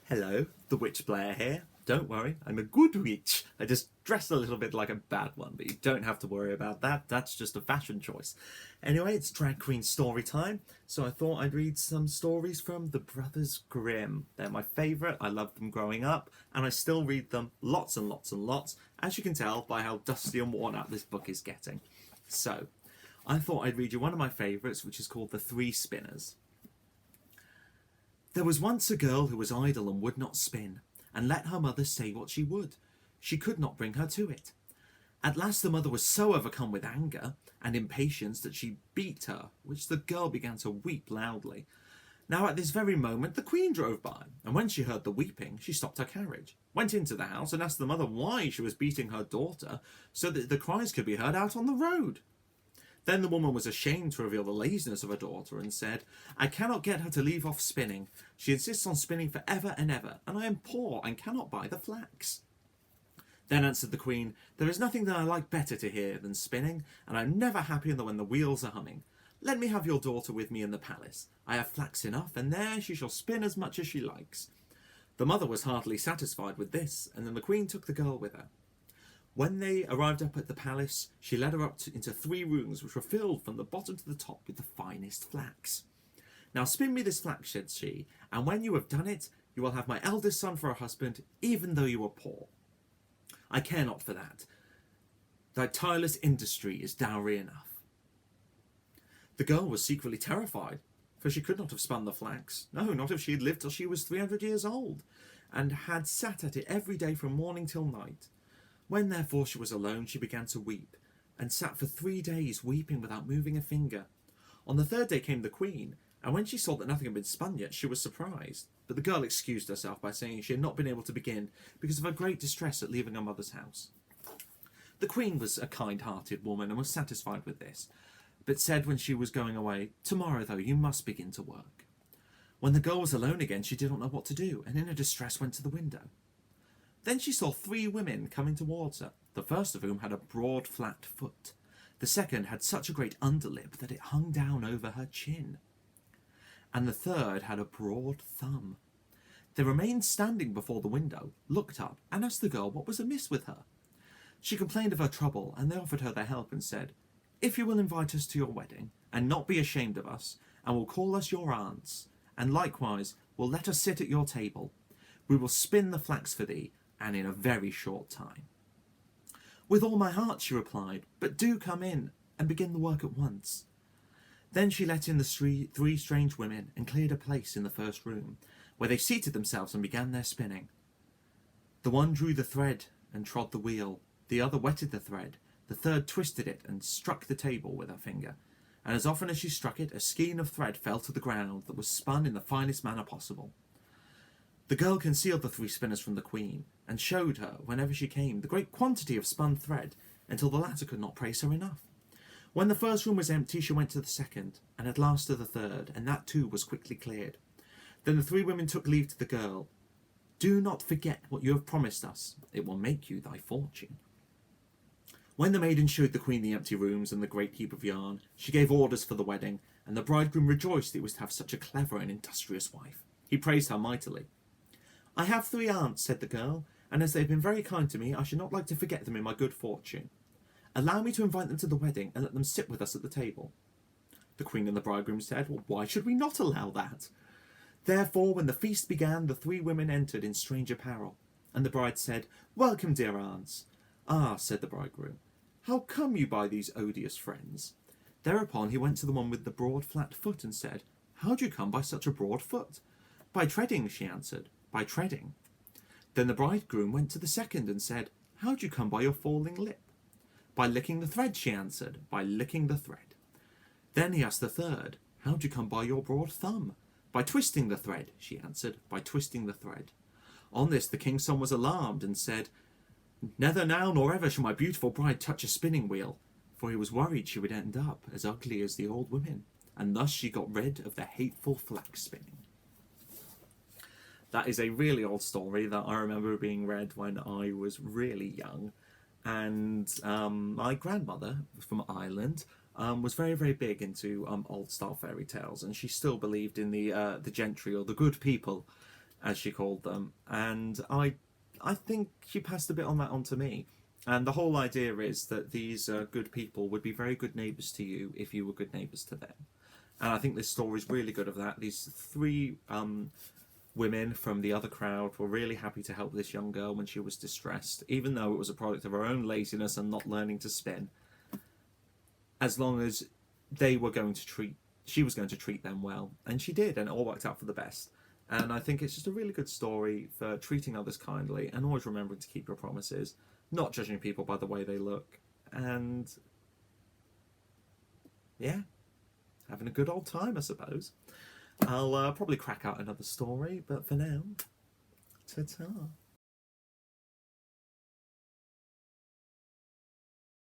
Hello, the Witch Blair here. Don't worry, I'm a good witch. I just dress a little bit like a bad one, but you don't have to worry about that. That's just a fashion choice. Anyway, it's drag queen story time, so I thought I'd read some stories from the Brothers Grimm. They're my favourite. I loved them growing up, and I still read them lots and lots and lots, as you can tell by how dusty and worn out this book is getting. So, I thought I'd read you one of my favourites, which is called The Three Spinners. There was once a girl who was idle and would not spin, and let her mother say what she would. She could not bring her to it. At last the mother was so overcome with anger and impatience that she beat her, which the girl began to weep loudly. Now at this very moment the queen drove by, and when she heard the weeping, she stopped her carriage, went into the house and asked the mother why she was beating her daughter, so that the cries could be heard out on the road. Then the woman was ashamed to reveal the laziness of her daughter and said, I cannot get her to leave off spinning. She insists on spinning for ever and ever, and I am poor and cannot buy the flax. Then answered the queen, There is nothing that I like better to hear than spinning, and I am never happier than when the wheels are humming. Let me have your daughter with me in the palace. I have flax enough, and there she shall spin as much as she likes. The mother was heartily satisfied with this, and then the queen took the girl with her. When they arrived up at the palace, she led her up into 3 rooms which were filled from the bottom to the top with the finest flax. Now spin me this flax, said she, and when you have done it, you will have my eldest son for a husband, even though you are poor. I care not for that. Thy tireless industry is dowry enough. The girl was secretly terrified, for she could not have spun the flax, no, not if she had lived till she was 300 years old, and had sat at it every day from morning till night. When therefore she was alone, she began to weep, and sat for 3 days weeping without moving a finger. On the 3rd day came the queen, and when she saw that nothing had been spun yet, she was surprised. But the girl excused herself by saying she had not been able to begin because of her great distress at leaving her mother's house. The queen was a kind-hearted woman and was satisfied with this, but said when she was going away, Tomorrow, though, you must begin to work. When the girl was alone again, she did not know what to do, and in her distress went to the window. Then she saw 3 women coming towards her, the first of whom had a broad flat foot. The second had such a great underlip that it hung down over her chin. And the third had a broad thumb. They remained standing before the window, looked up, and asked the girl what was amiss with her. She complained of her trouble, and they offered her their help and said, If you will invite us to your wedding, and not be ashamed of us, and will call us your aunts, and likewise will let us sit at your table, we will spin the flax for thee, and in a very short time. With all my heart, she replied, but do come in and begin the work at once. Then she let in the 3 strange women and cleared a place in the first room, where they seated themselves and began their spinning. The one drew the thread and trod the wheel, the other wetted the thread, the third twisted it and struck the table with her finger, and as often as she struck it, a skein of thread fell to the ground that was spun in the finest manner possible. The girl concealed the 3 spinners from the queen, and showed her, whenever she came, the great quantity of spun thread, until the latter could not praise her enough. When the first room was empty, she went to the second, and at last to the third, and that too was quickly cleared. Then the 3 women took leave to the girl. Do not forget what you have promised us. It will make you thy fortune. When the maiden showed the queen the empty rooms and the great heap of yarn, she gave orders for the wedding, and the bridegroom rejoiced that he was to have such a clever and industrious wife. He praised her mightily. I have 3 aunts, said the girl, and as they have been very kind to me, I should not like to forget them in my good fortune. Allow me to invite them to the wedding and let them sit with us at the table. The queen and the bridegroom said, Well, why should we not allow that? Therefore, when the feast began, the 3 women entered in strange apparel, and the bride said, Welcome, dear aunts. Ah, said the bridegroom, how come you by these odious friends? Thereupon he went to the one with the broad flat foot and said, How do you come by such a broad foot? By treading, she answered, by treading. Then the bridegroom went to the second and said, How do you come by your falling lip? By licking the thread, she answered, by licking the thread. Then he asked the third, How do you come by your broad thumb? By twisting the thread, she answered, by twisting the thread. On this the king's son was alarmed and said, Neither now nor ever shall my beautiful bride touch a spinning wheel, for he was worried she would end up as ugly as the old women, and thus she got rid of the hateful flax spinning. That is a really old story that I remember being read when I was really young, and my grandmother from Ireland was very, very big into old style fairy tales, and she still believed in the gentry or the good people as she called them. And I think she passed a bit on that on to me. And the whole idea is that these good people would be very good neighbours to you if you were good neighbours to them. And I think this story is really good of that. These three women from the other crowd were really happy to help this young girl when she was distressed, even though it was a product of her own laziness and not learning to spin. As long as she was going to treat them well, and she did, and it all worked out for the best. And I think it's just a really good story for treating others kindly and always remembering to keep your promises, not judging people by the way they look, and yeah, having a good old time, I suppose. I'll probably crack out another story, but for now, ta-ta.